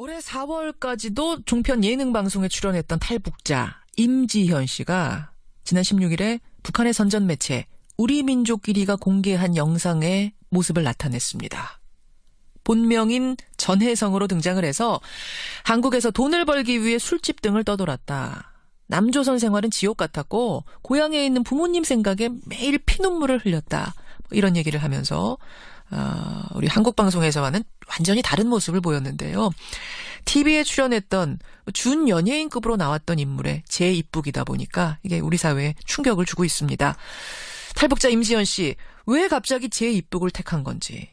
올해 4월까지도 종편 예능 방송에 출연했던 탈북자 임지현 씨가 지난 16일에 북한의 선전 매체 우리 민족끼리가 공개한 영상의 모습을 나타냈습니다. 본명인 전혜성으로 등장을 해서 한국에서 돈을 벌기 위해 술집 등을 떠돌았다. 남조선 생활은 지옥 같았고 고향에 있는 부모님 생각에 매일 피눈물을 흘렸다. 이런 얘기를 하면서 우리 한국 방송에서와는 완전히 다른 모습을 보였는데요. TV에 출연했던 준 연예인급으로 나왔던 인물의 재입북이다 보니까 이게 우리 사회에 충격을 주고 있습니다. 탈북자 임지현 씨, 왜 갑자기 재입북을 택한 건지,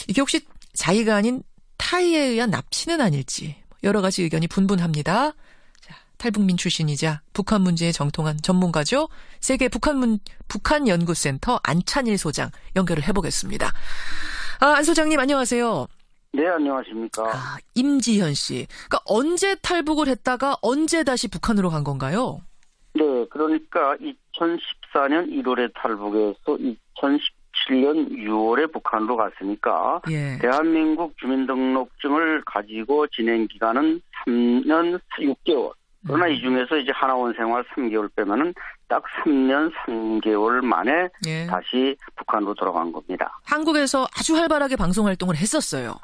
이게 혹시 자의가 아닌 타의에 의한 납치는 아닐지 여러 가지 의견이 분분합니다. 자, 탈북민 출신이자 북한 문제에 정통한 전문가죠. 세계 북한 연구센터 안찬일 소장 연결을 해보겠습니다. 안 소장님 안녕하세요. 네, 안녕하십니까. 임지현 씨. 그러니까 언제 탈북을 했다가 언제 다시 북한으로 간 건가요? 네, 그러니까 2014년 1월에 탈북해서 2017년 6월에 북한으로 갔으니까 예. 대한민국 주민등록증을 가지고 진행 기간은 3년 6개월. 그러나 이 중에서 이제 하나원 생활 3개월 빼면은 딱 3년 3개월 만에 예. 다시 북한으로 돌아간 겁니다. 한국에서 아주 활발하게 방송 활동을 했었어요.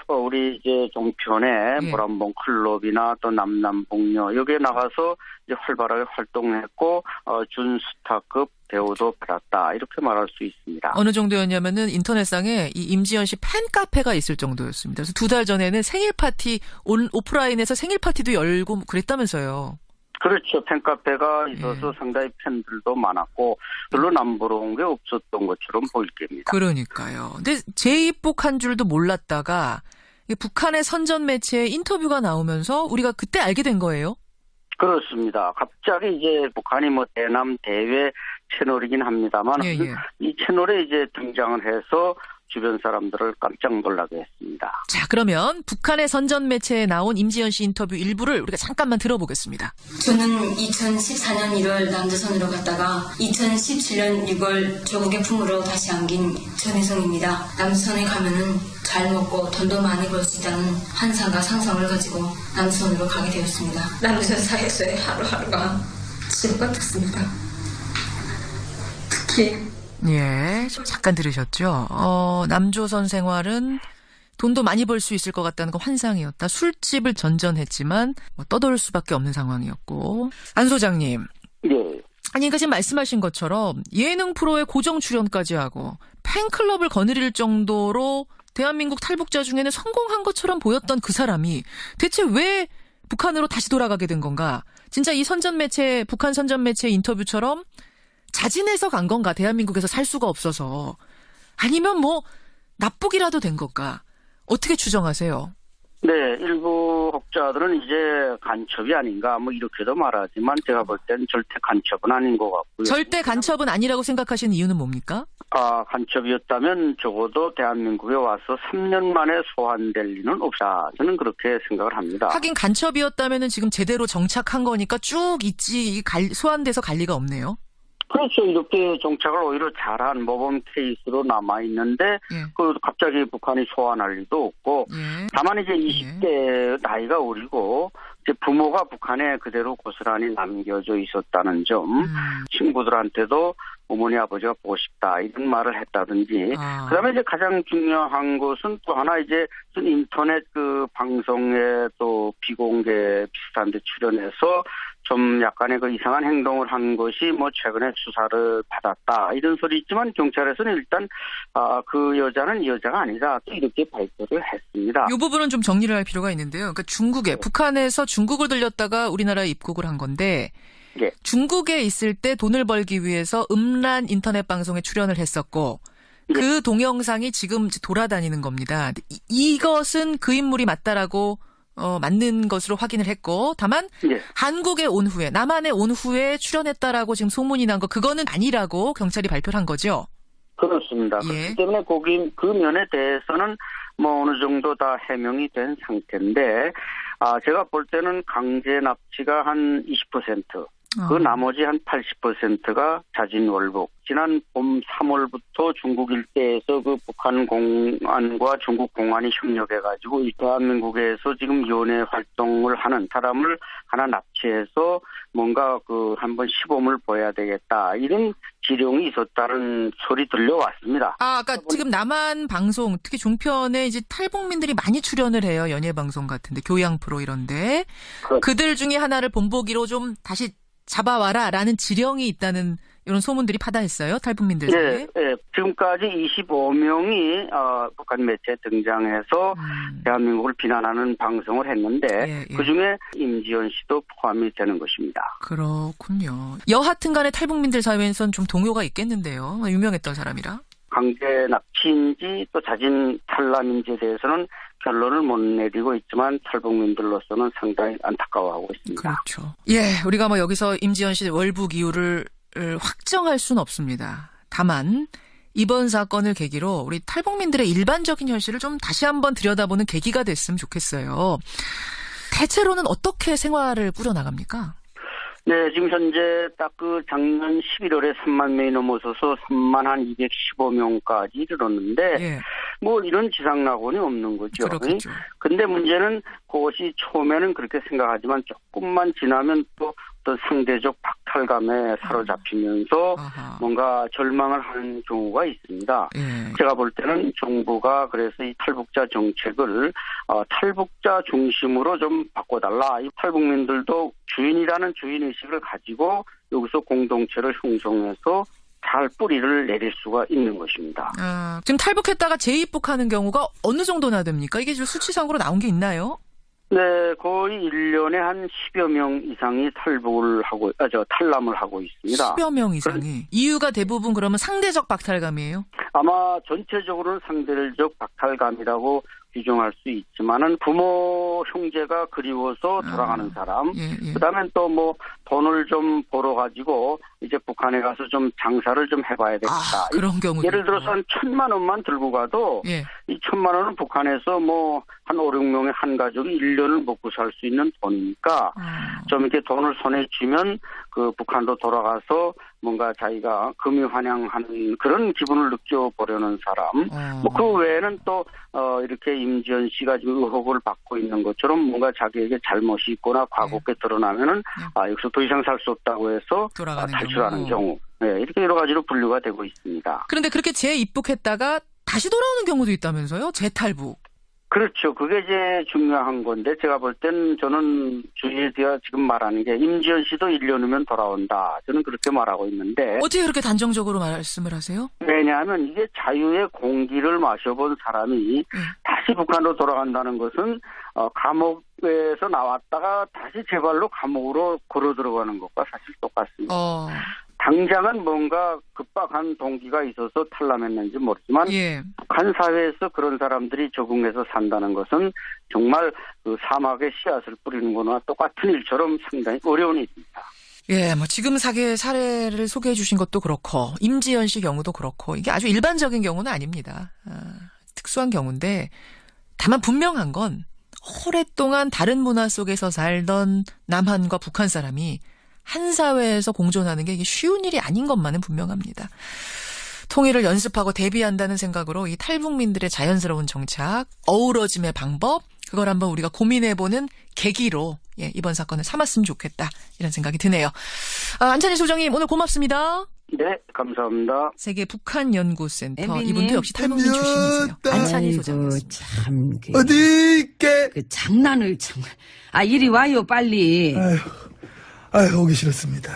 우리 이제 종편에 예. 모란봉 클럽이나 또 남남북녀 여기에 나가서 이제 활발하게 활동했고 준스타급 대우도 받았다 이렇게 말할 수 있습니다. 어느 정도였냐면은 인터넷상에 이 임지현 씨 팬카페가 있을 정도였습니다. 그래서 2달 전에는 생일 파티 오프라인에서 생일 파티도 열고 그랬다면서요. 그렇죠. 팬카페가 있어서 상당히 팬들도 많았고 별로 남부러운 게 없었던 것처럼 보일 겁니다. 그러니까요. 근데 재입북한 줄도 몰랐다가 북한의 선전 매체에 인터뷰가 나오면서 우리가 그때 알게 된 거예요? 그렇습니다. 갑자기 이제 북한이 대남 대외 채널이긴 합니다만 이 채널에 이제 등장을 해서 주변 사람들을 깜짝 놀라게 했습니다. 자, 그러면 북한의 선전 매체에 나온 임지현 씨 인터뷰 일부를 우리가 잠깐만 들어보겠습니다. 저는 2014년 1월 남조선으로 갔다가 2017년 6월 조국의 품으로 다시 안긴 전혜성입니다. 남조선에 가면은 잘 먹고 돈도 많이 벌 수 있다는 환상과 상상을 가지고 남조선으로 가게 되었습니다. 남조선 사회에서의 하루하루가 지옥 같았습니다. 특히 예, 좀 잠깐 들으셨죠? 남조선 생활은 돈도 많이 벌 수 있을 것 같다는 거 환상이었다. 술집을 전전했지만 떠돌 수밖에 없는 상황이었고. 안 소장님. 네. 아니, 그러니까 지금 말씀하신 것처럼 예능 프로에 고정 출연까지 하고 팬클럽을 거느릴 정도로 대한민국 탈북자 중에는 성공한 것처럼 보였던 그 사람이 대체 왜 북한으로 다시 돌아가게 된 건가? 진짜 이 북한 선전 매체 인터뷰처럼 자진해서 간 건가? 대한민국에서 살 수가 없어서. 아니면 납북이라도 된 건가? 어떻게 추정하세요? 네, 일부 학자들은 이제 간첩이 아닌가 이렇게도 말하지만 제가 볼 때는 절대 간첩은 아닌 것 같고요. 절대 간첩은 아니라고 생각하시는 이유는 뭡니까? 간첩이었다면 적어도 대한민국에 와서 3년 만에 소환될 리는 없다. 저는 그렇게 생각을 합니다. 하긴 간첩이었다면 지금 제대로 정착한 거니까 쭉 있지 소환돼서 갈 리가 없네요. 그렇죠. 이렇게 정착을 오히려 잘한 모범 케이스로 남아있는데, 갑자기 북한이 소환할 리도 없고, 다만 이제 20대 나이가 어리고, 이제 부모가 북한에 그대로 고스란히 남겨져 있었다는 점, 친구들한테도 어머니 아버지가 보고 싶다, 이런 말을 했다든지, 그 다음에 이제 가장 중요한 것은 또 하나 이제 인터넷 방송에 또 비공개 비슷한 데 출연해서 좀 약간의 이상한 행동을 한 것이 최근에 수사를 받았다. 이런 소리 있지만 경찰에서는 일단 그 여자는 여자가 아니다. 또 이렇게 발표를 했습니다. 이 부분은 좀 정리를 할 필요가 있는데요. 그러니까 북한에서 중국을 들렸다가 우리나라에 입국을 한 건데 중국에 있을 때 돈을 벌기 위해서 음란 인터넷 방송에 출연을 했었고 그 동영상이 지금 돌아다니는 겁니다. 이것은 그 인물이 맞다라고 맞는 것으로 확인을 했고 다만 한국에 온 후에 남한에 온 후에 출연했다라고 지금 소문이 난 거 그거는 아니라고 경찰이 발표를 한 거죠? 그렇습니다. 그렇기 때문에 그 면에 대해서는 어느 정도 다 해명이 된 상태인데 제가 볼 때는 강제 납치가 한 20% 그 나머지 한 80%가 자진월북. 지난 봄 3월부터 중국 일대에서 그 북한 공안과 중국 공안이 협력해가지고 이 대한민국에서 지금 연애 활동을 하는 사람을 하나 납치해서 뭔가 그 한번 시범을 보여야 되겠다. 이런 지령이 있었다는 소리 들려왔습니다. 아까 지금 남한 방송, 특히 종편에 이제 탈북민들이 많이 출연을 해요. 연예 방송 같은데, 교양 프로 이런데. 그들 중에 하나를 본보기로 좀 다시 잡아와라라는 지령이 있다는 이런 소문들이 파다했어요. 탈북민들 사이에. 예. 지금까지 25명이 북한 매체에 등장해서 대한민국을 비난하는 방송을 했는데 그중에 임지연 씨도 포함이 되는 것입니다. 그렇군요. 여하튼 간에 탈북민들 사이에선 좀 동요가 있겠는데요. 유명했던 사람이라. 강제 납치인지 또 자진 탈남인지에 대해서는 결론을 못 내리고 있지만 탈북민들로서는 상당히 안타까워하고 있습니다. 그렇죠. 우리가 뭐 여기서 임지연 씨 월북 이유를 확정할 수는 없습니다. 다만 이번 사건을 계기로 우리 탈북민들의 일반적인 현실을 좀 다시 한번 들여다보는 계기가 됐으면 좋겠어요. 대체로는 어떻게 생활을 꾸려나갑니까? 네, 지금 현재 딱 그 작년 11월에 3만 명이 넘어서서 3만 한 215명까지 이르렀는데 뭐 이런 지상낙원이 없는 거죠. 그렇겠죠. 근데 문제는 그것이 처음에는 그렇게 생각하지만 조금만 지나면 또 어떤 상대적 박탈감에 사로잡히면서 뭔가 절망을 하는 경우가 있습니다. 제가 볼 때는 정부가 그래서 이 탈북자 정책을 탈북자 중심으로 좀 바꿔달라. 이 탈북민들도 주인이라는 주인의식을 가지고 여기서 공동체를 형성해서 잘 뿌리를 내릴 수가 있는 것입니다. 지금 탈북했다가 재입국하는 경우가 어느 정도나 됩니까? 이게 좀 수치상으로 나온 게 있나요? 네, 거의 1년에 한 10여 명 이상이 탈남을 하고 있습니다. 10여 명 이상이. 이유가 대부분 그러면 상대적 박탈감이에요? 아마 전체적으로는 상대적 박탈감이라고 규정할 수 있지만은 부모 형제가 그리워서 돌아가는 사람, 그다음에 또 뭐 돈을 좀 벌어 가지고 이제 북한에 가서 좀 장사를 좀 해봐야 되겠다. 그런 경우 예를 들어서 한 1,000만 원만 들고 가도 이 1,000만 원은 북한에서 뭐 한 5, 6명의 한 가족이 1년을 먹고 살 수 있는 돈이니까 좀 이렇게 돈을 손에 쥐면 그 북한도 돌아가서 뭔가 자기가 금이환영하는 그런 기분을 느껴보려는 사람. 뭐 그 외에는 또 이렇게 임지연 씨가 지금 의혹을 받고 있는 것처럼 뭔가 자기에게 잘못이 있거나 과거에 드러나면은 여기서 더 이상 살 수 없다고 해서 탈출하는 경우. 이렇게 여러 가지로 분류가 되고 있습니다. 그런데 그렇게 재입국했다가 다시 돌아오는 경우도 있다면서요? 재탈북. 그렇죠. 그게 이제 중요한 건데 제가 볼 땐 저는 주위에 제가 지금 말하는 게 임지연 씨도 1년 후면 돌아온다. 저는 그렇게 말하고 있는데. 어떻게 그렇게 단정적으로 말씀을 하세요? 왜냐하면 이게 자유의 공기를 마셔본 사람이 다시 북한으로 돌아간다는 것은 감옥에서 나왔다가 다시 제발로 감옥으로 걸어 들어가는 것과 사실 똑같습니다. 당장은 뭔가 급박한 동기가 있어서 탈남했는지 모르지만 북한 사회에서 그런 사람들이 적응해서 산다는 것은 정말 그 사막에 씨앗을 뿌리는 거나 똑같은 일처럼 상당히 어려운 일입니다. 뭐 지금 사례를 소개해 주신 것도 그렇고 임지연 씨 경우도 그렇고 이게 아주 일반적인 경우는 아닙니다. 특수한 경우인데 다만 분명한 건 오랫동안 다른 문화 속에서 살던 남한과 북한 사람이 한 사회에서 공존하는 게 이게 쉬운 일이 아닌 것만은 분명합니다. 통일을 연습하고 대비한다는 생각으로 이 탈북민들의 자연스러운 정착, 어우러짐의 방법, 그걸 한번 우리가 고민해보는 계기로 이번 사건을 삼았으면 좋겠다 이런 생각이 드네요. 안찬희 소장님 오늘 고맙습니다. 네, 감사합니다. 세계 북한연구센터 이분도 역시 탈북민 출신이세요. 안찬희 소장님. 참 어디 있게 그 장난을 정말. 이리 와요 빨리. 아유, 오기 싫었습니다.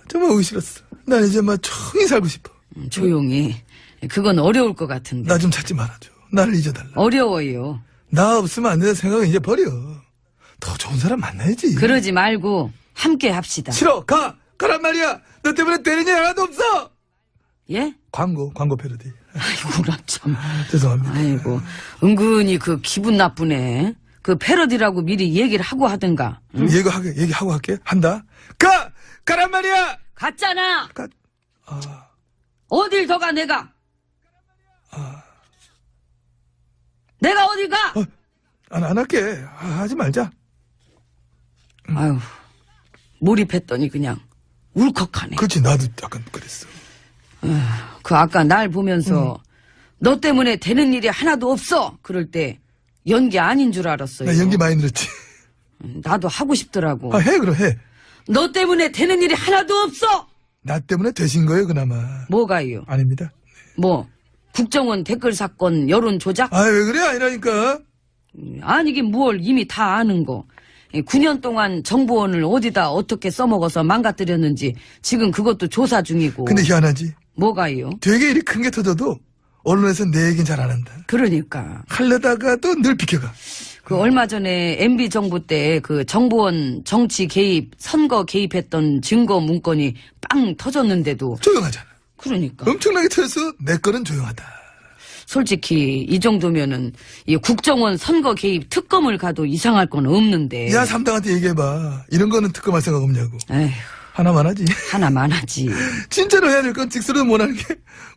정말 오기 싫었어. 난 이제 막 조용히 살고 싶어. 조용히. 그건 어려울 것 같은데. 나 좀 찾지 말아줘. 나를 잊어달라. 어려워요. 나 없으면 안 된다는 생각은 이제 버려. 더 좋은 사람 만나야지. 그러지 말고 함께 합시다. 싫어. 가란 말이야. 너 때문에 되는 일 하나도 없어. 예? 광고 패러디. 아이고 나 참. 죄송합니다. 아이고 은근히 그 기분 나쁘네. 그 패러디라고 미리 얘기를 하고 하든가. 응? 얘기하고 할게. 한다. 가란 말이야. 갔잖아. 어딜 더 가 내가. 내가 어디 가. 안 할게. 하지 말자. 아유 몰입했더니 그냥 울컥하네. 그렇지, 나도 약간 그랬어. 그 아까 날 보면서 너 때문에 되는 일이 하나도 없어. 그럴 때 연기 아닌 줄 알았어요. 나 연기 많이 늘었지. 나도 하고 싶더라고. 아, 해, 그럼 해. 너 때문에 되는 일이 하나도 없어. 나 때문에 되신 거예요, 그나마. 뭐가요? 아닙니다. 뭐 국정원 댓글 사건 여론 조작? 아, 왜 그래? 아니라니까. 아니긴 뭘 이미 다 아는 거. 9년 동안 정보원을 어디다 어떻게 써먹어서 망가뜨렸는지 지금 그것도 조사 중이고. 근데 희한하지. 뭐가요? 되게 일이 큰 게 터져도 언론에서 내 얘기는 잘 안 한다. 그러니까. 하려다가도 늘 비켜가. 그 얼마 전에 MB 정부 때 그 정보원 정치 개입, 선거 개입했던 증거 문건이 빵 터졌는데도. 조용하잖아. 그러니까. 엄청나게 터져서 내 거는 조용하다. 솔직히 이 정도면은 이 국정원 선거 개입 특검을 가도 이상할 건 없는데. 야, 삼당한테 얘기해봐. 이런 거는 특검할 생각 없냐고. 에휴, 하나만 하지. 하나만 하지. 진짜로 해야 될 건 직설은 못하는 게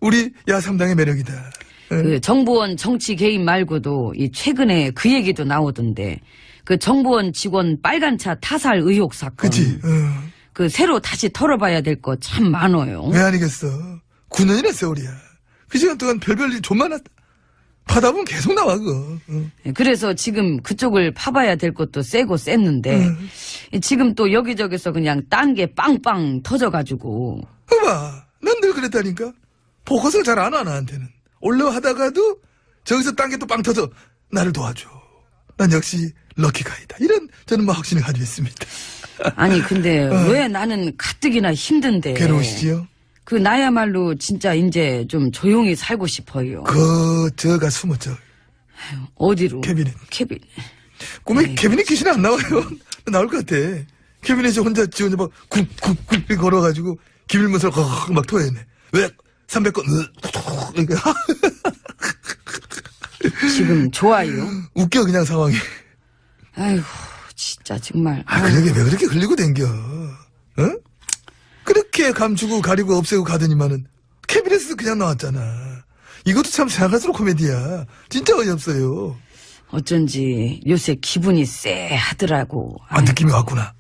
우리 야 삼당의 매력이다. 응? 그 정보원 정치 개입 말고도 이 최근에 그 얘기도 나오던데 그 정보원 직원 빨간 차 타살 의혹 사건. 그치. 그 새로 다시 털어봐야 될 거 참 많아요. 왜 아니겠어. 9년이나 세월이야. 그 시간 동안 별별 일 좀 많았다. 파다 보면 계속 나와 그거. 응. 그래서 지금 그쪽을 파봐야 될 것도 세고 셌는데 지금 또 여기저기서 그냥 딴 게 빵빵 터져가지고. 봐봐. 난 늘 그랬다니까. 포커스를 잘 안 와, 나한테는. 올라하다가도 저기서 딴 게 또 빵 터져. 나를 도와줘. 난 역시 럭키가이다. 이런 저는 뭐 확신을 가지고 있습니다. 아니 근데 왜 나는 가뜩이나 힘든데. 괴로우시지요? 그 나야말로 진짜 이제 좀 조용히 살고 싶어요. 저가 숨었죠. 어디로? 캐비넷. 캐비넷. 꿈에 캐비넷 귀신이 안 나와요. 나올 것 같아. 캐비넷에 혼자 지 혼자 막 쿵쿵쿵 걸어가지고 기밀문서를 막 토해내. 왜? 300건 지금 좋아요. 웃겨 그냥 상황이. 아이고 진짜 정말. 그러게 왜 그렇게 흘리고 댕겨. 어? 그렇게 감추고 가리고 없애고 가더니만은 캐비넷에서 그냥 나왔잖아. 이것도 참 생각할수록 코미디야. 진짜 어이없어요. 어쩐지 요새 기분이 쎄하더라고. 아, 느낌이 왔구나.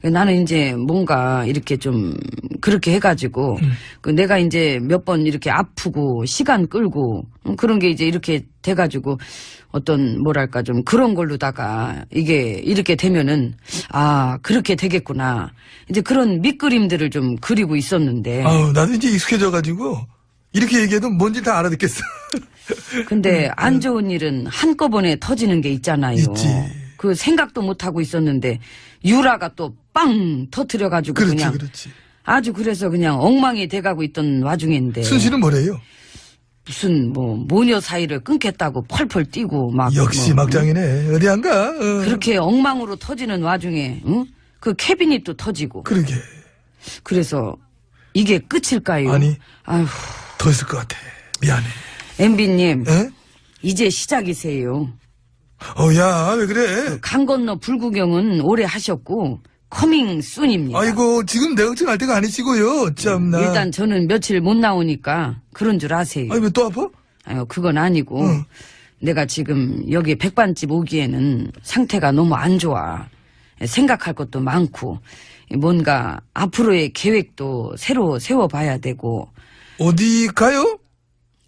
나는 이제 뭔가 이렇게 좀 그렇게 해가지고 그 내가 이제 몇 번 이렇게 아프고 시간 끌고 그런 게 이제 이렇게 돼가지고 어떤 뭐랄까 좀 그런 걸로다가 이게 이렇게 되면은 아 그렇게 되겠구나 이제 그런 밑그림들을 좀 그리고 있었는데. 아우, 나도 이제 익숙해져가지고 이렇게 얘기해도 뭔지 다 알아듣겠어. 근데 안 좋은 일은 한꺼번에 터지는 게 있잖아요. 있지. 그 생각도 못 하고 있었는데 유라가 또 빵 터트려가지고 그렇지, 그냥 그렇지. 아주 그래서 그냥 엉망이 돼가고 있던 와중인데 순실은 뭐래요? 무슨 뭐 모녀 사이를 끊겠다고 펄펄 뛰고 막 역시 뭐, 막장이네. 어디 안 가? 그렇게 엉망으로 터지는 와중에 응? 그 캐비닛도 터지고 그러게. 그래서 이게 끝일까요? 아니. 아휴 더 있을 것 같아. 미안해. MB님 에? 이제 시작이세요. 야, 왜 그래? 강 건너 불구경은 오래 하셨고 커밍 순입니다. 아이고, 지금 내 걱정할 때가 아니시고요. 참나. 일단 저는 며칠 못 나오니까 그런 줄 아세요. 아니, 왜 또 아파? 아유, 그건 아니고 응. 내가 지금 여기 백반집 오기에는 상태가 너무 안 좋아. 생각할 것도 많고 뭔가 앞으로의 계획도 새로 세워봐야 되고. 어디 가요?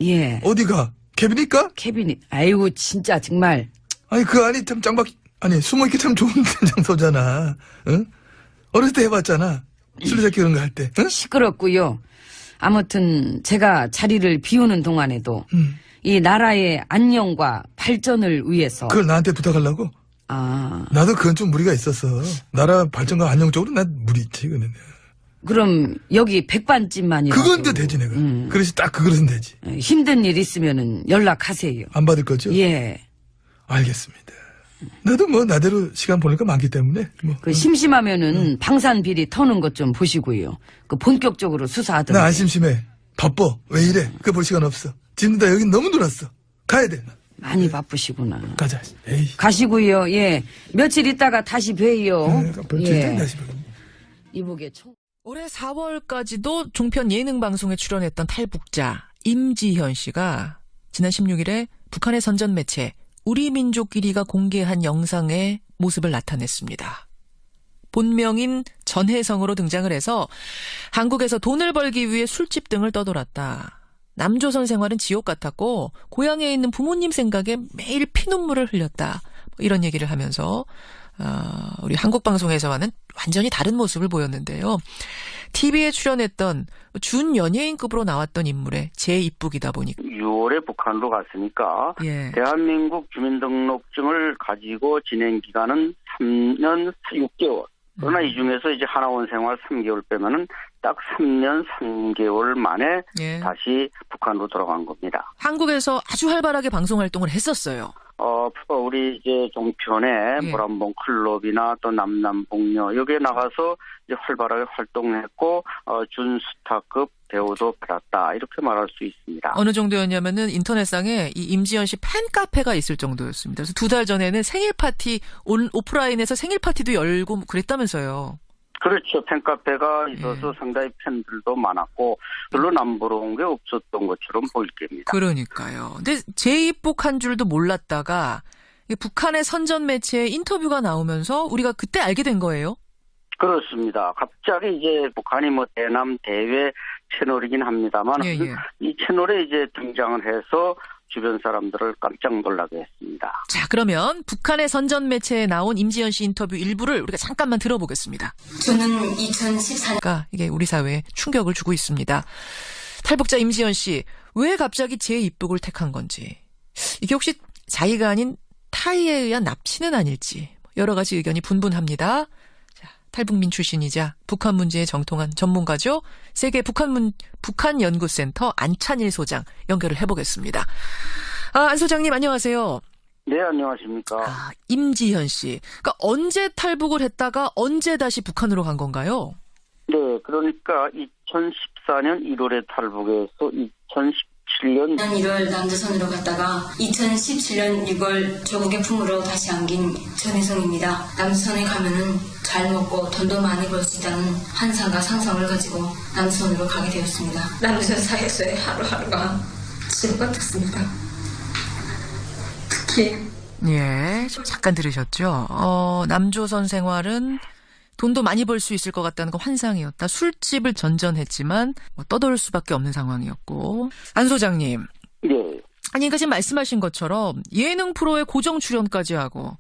예. 어디 가? 캐비닛?가? 캐비닛. 아이고 진짜 정말. 아니, 그 안이 참 아니, 숨어있기 참 좋은 장소잖아. 응? 어렸을 때 해봤잖아. 술래잡기 그런 거 할 때. 응? 시끄럽고요. 아무튼 제가 자리를 비우는 동안에도 이 나라의 안녕과 발전을 위해서. 그걸 나한테 부탁하려고? 아. 나도 그건 좀 무리가 있었어. 나라 발전과 안녕 쪽으로 난 무리 있지, 그는. 그럼 여기 백반집만이라도. 그건 또 되지, 내가. 그릇이 딱 그 그릇은 되지. 힘든 일 있으면은 연락하세요. 안 받을 거죠? 예. 알겠습니다. 나도 뭐 나대로 시간 보낼 거 많기 때문에. 뭐. 그 심심하면은 방산 비리 터는 것 좀 보시고요. 그 본격적으로 수사하던데. 나 안 심심해. 바빠. 왜 이래? 그 볼 시간 없어. 지금 나 여기 너무 놀았어. 가야 돼. 많이 바쁘시구나. 가자. 에이. 가시고요. 예. 며칠 있다가 다시 봬요. 예. 다시 봐. 이복의 총. 올해 4월까지도 종편 예능 방송에 출연했던 탈북자 임지현 씨가 지난 16일에 북한의 선전 매체 우리 민족끼리가 공개한 영상의 모습을 나타냈습니다. 본명인 전혜성으로 등장을 해서 한국에서 돈을 벌기 위해 술집 등을 떠돌았다. 남조선 생활은 지옥 같았고 고향에 있는 부모님 생각에 매일 피눈물을 흘렸다. 이런 얘기를 하면서 우리 한국 방송에서와는 완전히 다른 모습을 보였는데요. TV에 출연했던 준연예인급으로 나왔던 인물의 제2북이다 보니까 6월에 북한으로 갔으니까 예. 대한민국 주민등록증을 가지고 지낸 기간은 3년 6개월. 그러나 이 중에서 이제 하나원 생활 3개월 빼면은 딱 3년 3개월 만에 예. 다시 북한으로 돌아간 겁니다. 한국에서 아주 활발하게 방송 활동을 했었어요. 우리 이제 종편에 예. 모란봉 클럽이나 또 남남북녀 여기에 나가서 이제 활발하게 활동했고 준스타급 대우도 받았다 이렇게 말할 수 있습니다. 어느 정도였냐면은 인터넷상에 이 임지연 씨 팬카페가 있을 정도였습니다. 그래서 2달 전에는 생일 파티 오프라인에서 생일 파티도 열고 그랬다면서요. 그렇죠. 팬카페가 있어서 상당히 팬들도 많았고 별로 남부러운 게 없었던 것처럼 보일 겁니다. 그러니까요. 근데 제2북 한 줄도 몰랐다가 북한의 선전 매체에 인터뷰가 나오면서 우리가 그때 알게 된 거예요. 그렇습니다. 갑자기 이제 북한이 대남 대외 채널이긴 합니다만 예. 이 채널에 이제 등장을 해서 주변 사람들을 깜짝 놀라게 했습니다. 자, 그러면 북한의 선전 매체에 나온 임지연 씨 인터뷰 일부를 우리가 잠깐만 들어보겠습니다. 저는 2014년 그러니까 이게 우리 사회에 충격을 주고 있습니다. 탈북자 임지연 씨, 왜 갑자기 제2북을 택한 건지. 이게 혹시 자의가 아닌 타의에 의한 납치는 아닐지 여러 가지 의견이 분분합니다. 자, 탈북민 출신이자 북한 문제에 정통한 전문가죠. 세계 북한 연구센터 안찬일 소장 연결을 해보겠습니다. 안 소장님 안녕하세요. 네, 안녕하십니까. 임지현 씨. 그러니까 언제 탈북을 했다가 언제 다시 북한으로 간 건가요? 네, 그러니까 2014년 1월에 탈북해서 2017년 1월 남조선으로 갔다가 2017년 6월 조국의 품으로 다시 안긴 전혜성입니다. 남조선에 가면은 잘 먹고 돈도 많이 벌 수 있다는 환상과 상상을 가지고 남조선으로 가게 되었습니다. 남조선 사회에서의 하루하루가 지옥 같았습니다. 특히 예, 좀 잠깐 들으셨죠? 남조선 생활은 돈도 많이 벌 수 있을 것 같다는 거 환상이었다. 술집을 전전했지만 떠돌 수밖에 없는 상황이었고. 안 소장님. 네. 아니, 그러니까 지금 말씀하신 것처럼 예능 프로에 고정 출연까지 하고